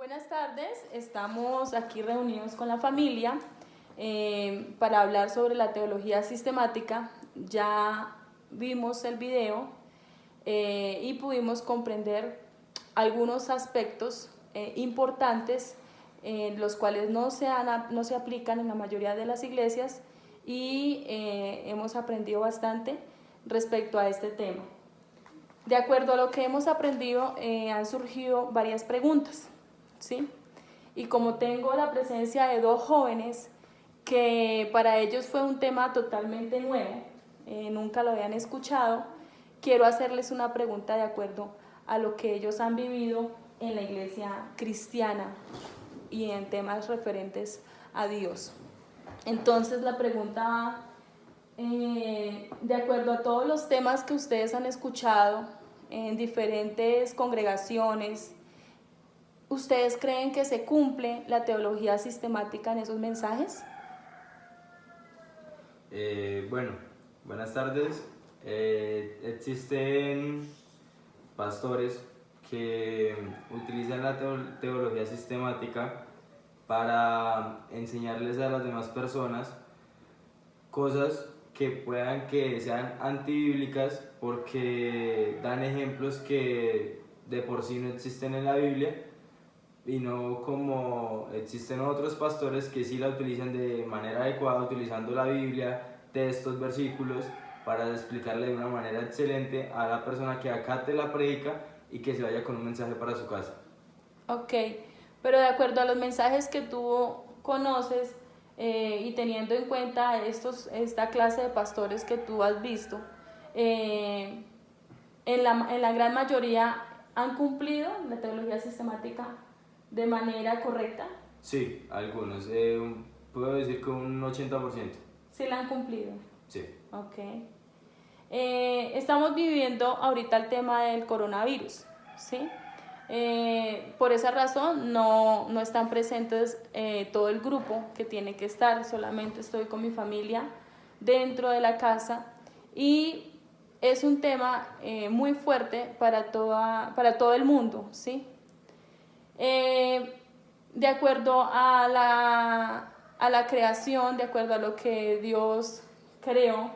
Buenas tardes, estamos aquí reunidos con la familia para hablar sobre la teología sistemática. Ya vimos el video y pudimos comprender algunos aspectos importantes los cuales no se aplican en la mayoría de las iglesias y hemos aprendido bastante respecto a este tema. De acuerdo a lo que hemos aprendido, han surgido varias preguntas, ¿sí? Y como tengo la presencia de dos jóvenes que para ellos fue un tema totalmente nuevo, nunca lo habían escuchado, quiero hacerles una pregunta de acuerdo a lo que ellos han vivido en la iglesia cristiana y en temas referentes a Dios. Entonces la pregunta va, de acuerdo a todos los temas que ustedes han escuchado en diferentes congregaciones, ¿ustedes creen que se cumple la teología sistemática en esos mensajes? Bueno, buenas tardes. Existen pastores que utilizan la teología sistemática para enseñarles a las demás personas cosas que puedan que sean antibíblicas porque dan ejemplos que de por sí no existen en la Biblia y no como existen otros pastores que sí la utilizan de manera adecuada, utilizando la Biblia, textos, versículos, para explicarle de una manera excelente a la persona que acate la prédica y que se vaya con un mensaje para su casa. Ok, pero de acuerdo a los mensajes que tú conoces y teniendo en cuenta esta clase de pastores que tú has visto, en la gran mayoría han cumplido la teología sistemática de manera correcta. Sí, algunos. Puedo decir que un 80%. ¿Sí la han cumplido? Sí. Ok. Estamos viviendo ahorita el tema del coronavirus, ¿sí? Por esa razón no están presentes todo el grupo que tiene que estar, solamente estoy con mi familia dentro de la casa y es un tema muy fuerte para todo el mundo, ¿sí? De acuerdo a la creación, de acuerdo a lo que Dios creó,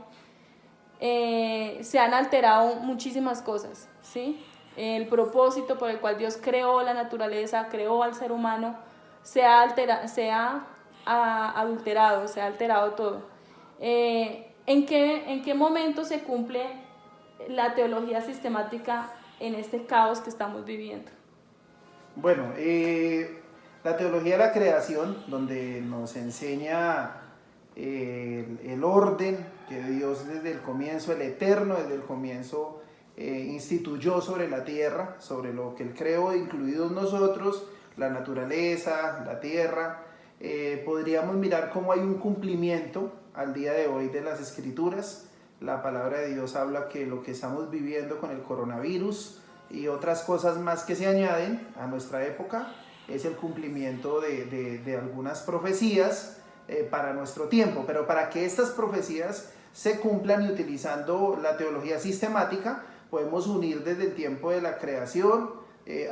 se han alterado muchísimas cosas, ¿sí? El propósito por el cual Dios creó la naturaleza, creó al ser humano, se ha adulterado, se ha alterado todo. ¿En qué momento se cumple la teología sistemática en este caos que estamos viviendo? Bueno, la teología de la creación, donde nos enseña el orden que Dios desde el comienzo, el eterno, desde el comienzo instituyó sobre la tierra, sobre lo que Él creó, incluidos nosotros, la naturaleza, la tierra. Podríamos mirar cómo hay un cumplimiento al día de hoy de las escrituras. La palabra de Dios habla que lo que estamos viviendo con el coronavirus y otras cosas más que se añaden a nuestra época es el cumplimiento de algunas profecías para nuestro tiempo. Pero para que estas profecías se cumplan y utilizando la teología sistemática, podemos unir desde el tiempo de la creación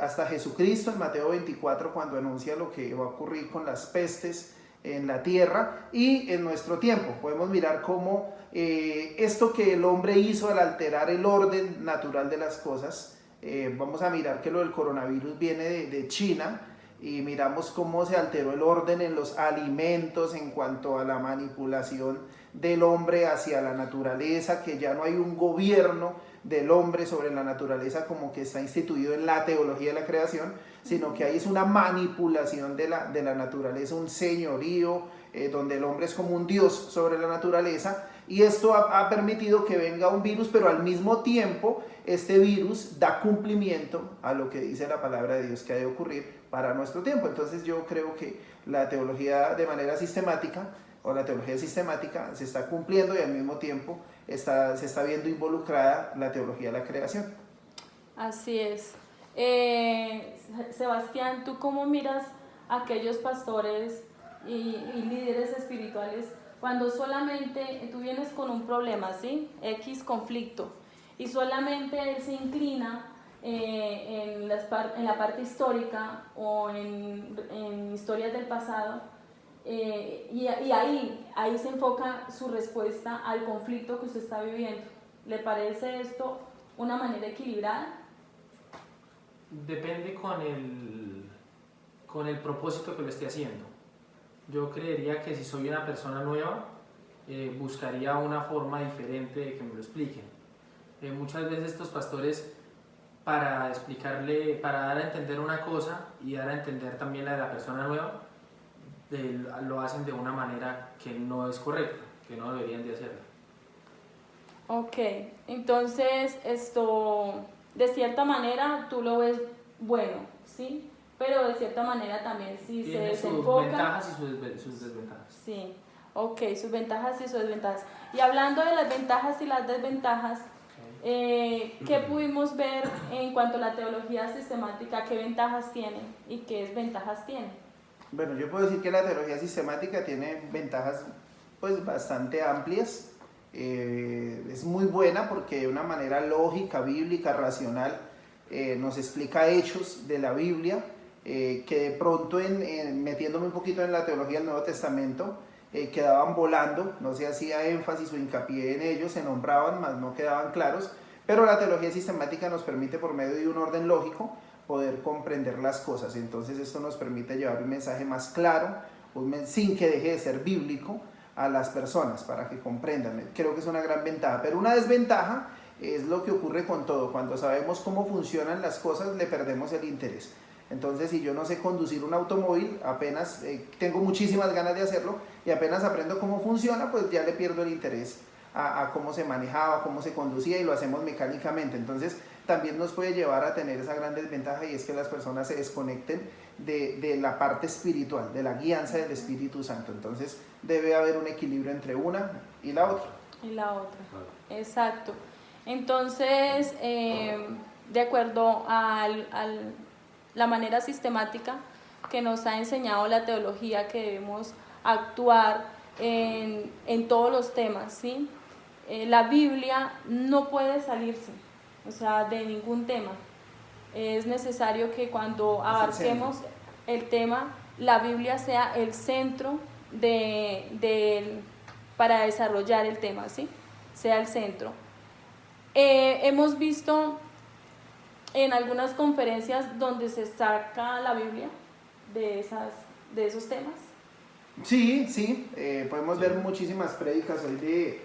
hasta Jesucristo en Mateo 24, cuando anuncia lo que va a ocurrir con las pestes en la tierra, y en nuestro tiempo podemos mirar cómo esto que el hombre hizo al alterar el orden natural de las cosas, vamos a mirar que lo del coronavirus viene de China, y miramos cómo se alteró el orden en los alimentos en cuanto a la manipulación del hombre hacia la naturaleza, que ya no hay un gobierno del hombre sobre la naturaleza como que está instituido en la teología de la creación, sino que ahí es una manipulación de la naturaleza, un señorío, donde el hombre es como un dios sobre la naturaleza, y esto ha permitido que venga un virus, pero al mismo tiempo este virus da cumplimiento a lo que dice la palabra de Dios que ha de ocurrir para nuestro tiempo. Entonces yo creo que la teología de manera sistemática, o la teología sistemática, se está cumpliendo, y al mismo tiempo se está viendo involucrada la teología de la creación. Así es. Sebastián, ¿tú cómo miras a aquellos pastores y líderes espirituales cuando solamente tú vienes con un problema, ¿sí? X conflicto, y solamente él se inclina en la parte histórica o en historias del pasado, y ahí se enfoca su respuesta al conflicto que usted está viviendo. ¿Le parece esto una manera equilibrada? Depende con el propósito que lo esté haciendo. Yo creería que si soy una persona nueva, buscaría una forma diferente de que me lo expliquen. Muchas veces estos pastores, para explicarle, para dar a entender una cosa y dar a entender también la de la persona nueva, lo hacen de una manera que no es correcta, que no deberían de hacerlo. Ok, entonces esto, de cierta manera tú lo ves bueno, ¿sí? Pero de cierta manera también si se desenfoca... Sus ventajas y sus desventajas. Sí, ok, sus ventajas y sus desventajas. Y hablando de las ventajas y las desventajas, ¿qué pudimos ver en cuanto a la teología sistemática? ¿Qué ventajas tiene y qué desventajas tiene? Bueno, yo puedo decir que la teología sistemática tiene ventajas pues bastante amplias. Es muy buena porque de una manera lógica, bíblica, racional, nos explica hechos de la Biblia, que de pronto metiéndome un poquito en la teología del Nuevo Testamento, quedaban volando, no se hacía énfasis o hincapié en ellos, se nombraban, mas no quedaban claros, pero la teología sistemática nos permite por medio de un orden lógico poder comprender las cosas. Entonces esto nos permite llevar un mensaje más claro, sin que deje de ser bíblico, a las personas para que comprendan. Creo que es una gran ventaja, pero una desventaja es lo que ocurre con todo. Cuando sabemos cómo funcionan las cosas, le perdemos el interés. Entonces, si yo no sé conducir un automóvil, apenas tengo muchísimas ganas de hacerlo y apenas aprendo cómo funciona, pues ya le pierdo el interés a cómo se manejaba, cómo se conducía, y lo hacemos mecánicamente. Entonces también nos puede llevar a tener esa gran desventaja, y es que las personas se desconecten de la parte espiritual, de la guianza del Espíritu Santo. Entonces debe haber un equilibrio entre una y la otra. Y la otra, exacto. Entonces, de acuerdo a la manera sistemática que nos ha enseñado la teología, que debemos actuar en todos los temas, ¿sí? La Biblia no puede salirse, o sea, de ningún tema. Es necesario que cuando abarquemos el tema, la Biblia sea el centro para desarrollar el tema, ¿sí? Sea el centro. Hemos visto en algunas conferencias donde se saca la Biblia de esos temas. Sí, podemos ver muchísimas prédicas hoy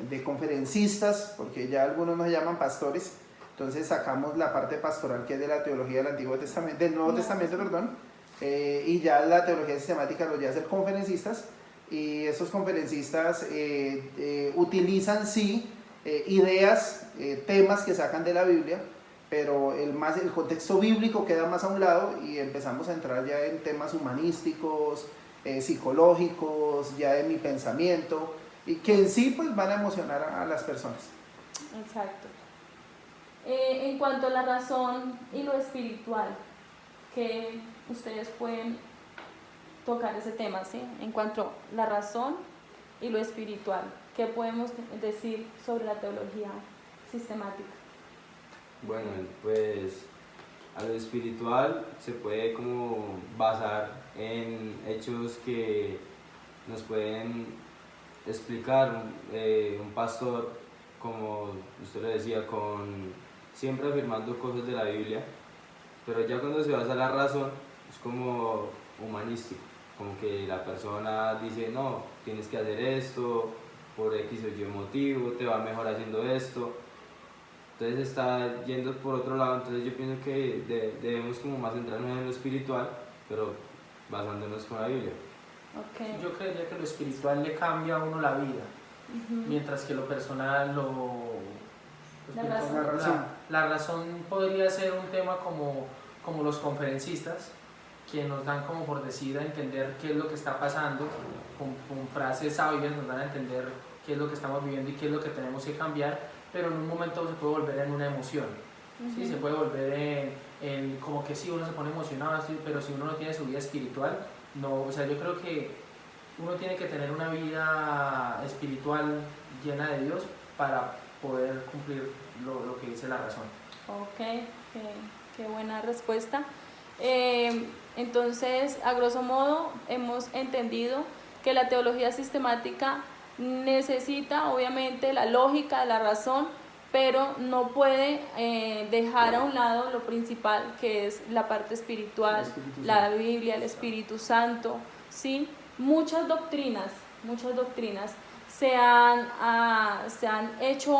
de conferencistas, porque ya algunos nos llaman pastores. Entonces sacamos la parte pastoral, que es de la teología del Antiguo Testamento, del Nuevo Testamento, perdón, y ya la teología sistemática los lleva a ser conferencistas, y esos conferencistas utilizan ideas, temas que sacan de la Biblia, pero el contexto bíblico queda más a un lado, y empezamos a entrar ya en temas humanísticos, psicológicos, ya de mi pensamiento, y que en sí pues van a emocionar a las personas. Exacto. En cuanto a la razón y lo espiritual, que ustedes pueden tocar ese tema, ¿sí? En cuanto a la razón y lo espiritual, ¿qué podemos decir sobre la teología sistemática? Bueno, pues a lo espiritual se puede como basar en hechos que nos pueden explicar un pastor, como usted lo decía, siempre afirmando cosas de la Biblia, pero ya cuando se basa la razón es como humanístico, como que la persona dice, no, tienes que hacer esto por X o Y motivo, te va mejor haciendo esto. Entonces está yendo por otro lado. Entonces yo pienso que debemos como más centrarnos en lo espiritual, pero basándonos con la Biblia. Okay. Yo creería que lo espiritual le cambia a uno la vida, mientras que lo personal la razón podría ser un tema como los conferencistas, que nos dan como por decir a entender qué es lo que está pasando, con frases sabias nos dan a entender qué es lo que estamos viviendo y qué es lo que tenemos que cambiar, pero en un momento se puede volver en una emoción, ¿sí? Se puede volver en como que sí, uno se pone emocionado, ¿sí? Pero si uno no tiene su vida espiritual, no, o sea, yo creo que uno tiene que tener una vida espiritual llena de Dios para poder cumplir lo que dice la razón. Ok, qué buena respuesta. Entonces, a grosso modo, hemos entendido que la teología sistemática necesita, obviamente, la lógica, la razón, pero no puede dejar a un lado lo principal, que es la parte espiritual, la Biblia, el Espíritu Santo, ¿sí? Muchas doctrinas se han hecho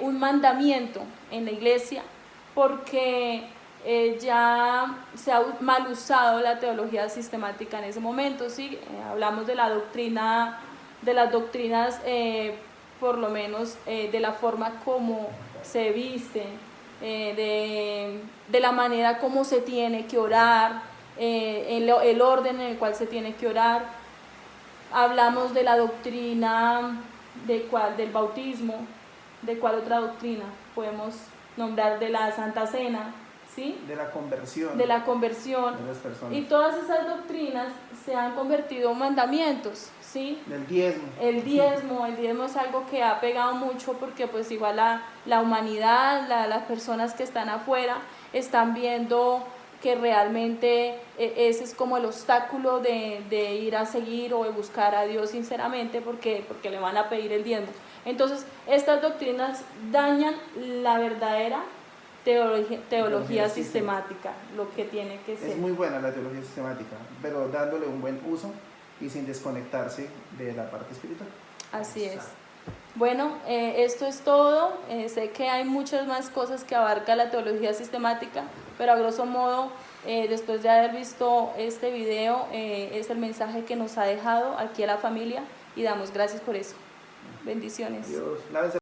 un mandamiento en la iglesia porque ya se ha mal usado la teología sistemática en ese momento, ¿sí? Hablamos de la doctrina, de las doctrinas, por lo menos de la forma como se visten, de la manera como se tiene que orar, el orden en el cual se tiene que orar. Hablamos de la doctrina del bautismo, de cuál otra doctrina podemos nombrar, de la Santa Cena, ¿sí? De la conversión. De la conversión. De las personas. Y todas esas doctrinas se han convertido en mandamientos, ¿sí? Del diezmo. El diezmo es algo que ha pegado mucho porque pues igual la humanidad, las personas que están afuera están viendo que realmente ese es como el obstáculo de ir a seguir o de buscar a Dios sinceramente porque le van a pedir el diezmo. Entonces, estas doctrinas dañan la verdadera teología sistemática, lo que tiene que ser. Es muy buena la teología sistemática, pero dándole un buen uso y sin desconectarse de la parte espiritual. Así es. Bueno, esto es todo. Sé que hay muchas más cosas que abarca la teología sistemática, pero a grosso modo, después de haber visto este video, es el mensaje que nos ha dejado aquí a la familia y damos gracias por eso. Bendiciones. Dios, lávense